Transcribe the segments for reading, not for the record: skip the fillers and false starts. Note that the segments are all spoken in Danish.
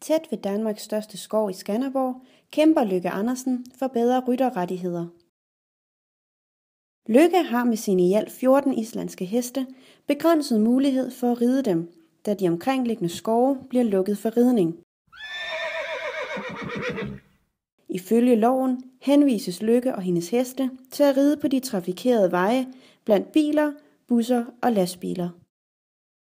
Tæt ved Danmarks største skov i Skanderborg kæmper Lykke Andersen for bedre rytterrettigheder. Lykke har med sine i alt 14 islandske heste begrænset mulighed for at ride dem, da de omkringliggende skove bliver lukket for ridning. Ifølge loven henvises Lykke og hendes heste til at ride på de trafikerede veje blandt biler, busser og lastbiler.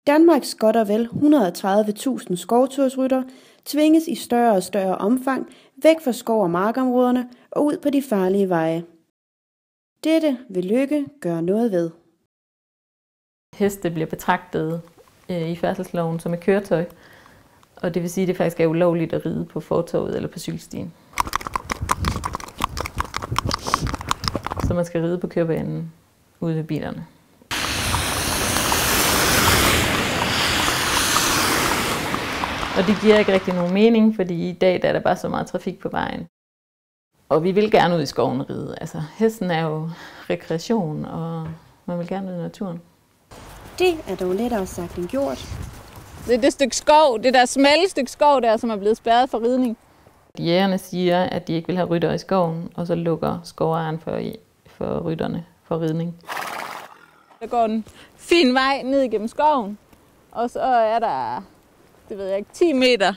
Danmarks godt og vel 130.000 skovtursrytter tvinges i større og større omfang væk fra skov- og markområderne og ud på de farlige veje. Dette vil Lykke gøre noget ved. Heste bliver betragtet i færdselsloven som et køretøj, og det vil sige, at det faktisk er ulovligt at ride på fortovet eller på cykelstien. Så man skal ride på kørebanen ude ved bilerne. Og det giver ikke rigtig nogen mening, fordi i dag der er der bare så meget trafik på vejen. Og vi vil gerne ud i skoven og ride. Altså, hesten er jo rekreation, og man vil gerne ud i naturen. Det er dog lettere sagt end gjort. Det er det stykke skov, det der smalle stykke skov der, som er blevet spærret for ridning. Jægerne siger, at de ikke vil have rytter i skoven, og så lukker skovejeren for rytterne for ridning. Der går en fin vej ned igennem skoven, og så er der, det ved jeg ikke, 10 meter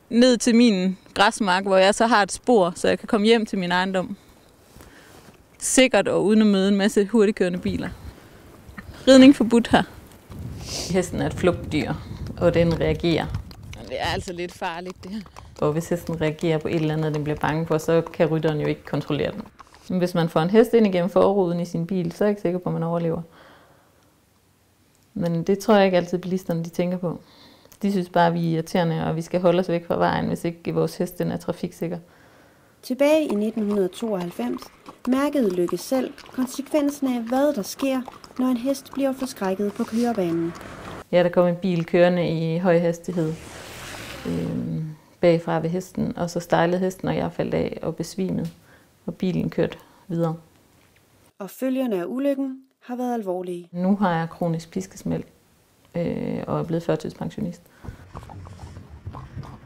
ned til min græsmark, hvor jeg så har et spor, så jeg kan komme hjem til min ejendom. Sikkert og uden at møde en masse hurtigkørende biler. Ridning forbudt her. Hesten er et flugtdyr, og den reagerer. Det er altså lidt farligt, det her. Og hvis hesten reagerer på et eller andet, den bliver bange for, så kan rytteren jo ikke kontrollere den. Men hvis man får en hest ind igennem forruden i sin bil, så er jeg ikke sikker på, at man overlever. Men det tror jeg ikke altid, bilisterne de tænker på. De synes bare, at vi er irriterende, og vi skal holde os væk fra vejen, hvis ikke vores hest den er trafiksikker. Tilbage i 1992 mærkede Lykke selv konsekvensen af, hvad der sker, når en hest bliver forskrækket på kørebanen. Ja, der kom en bil kørende i høj hastighed bagfra ved hesten, og så stejlede hesten, og jeg faldt af og besvimede, og bilen kørte videre. Og følgerne af ulykken har været alvorlige. Nu har jeg kronisk piskesmæld og er blevet førtidspensionist.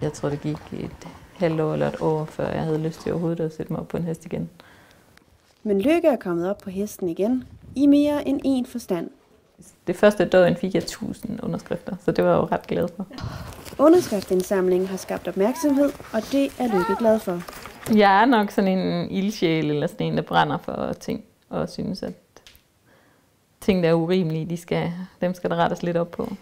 Jeg tror, det gik et halvt år eller et år, før jeg havde lyst til overhovedet at sætte mig op på en hest igen. Men Lykke er kommet op på hesten igen i mere end én forstand. Det første døgn fik jeg 1000 underskrifter, så det var jeg jo ret glad for. Underskriftsindsamlingen har skabt opmærksomhed, og det er Lykke glad for. Jeg er nok sådan en ildsjæl eller sådan en, der brænder for ting og synes, at ting, der er urimelige, dem skal der rettes lidt op på.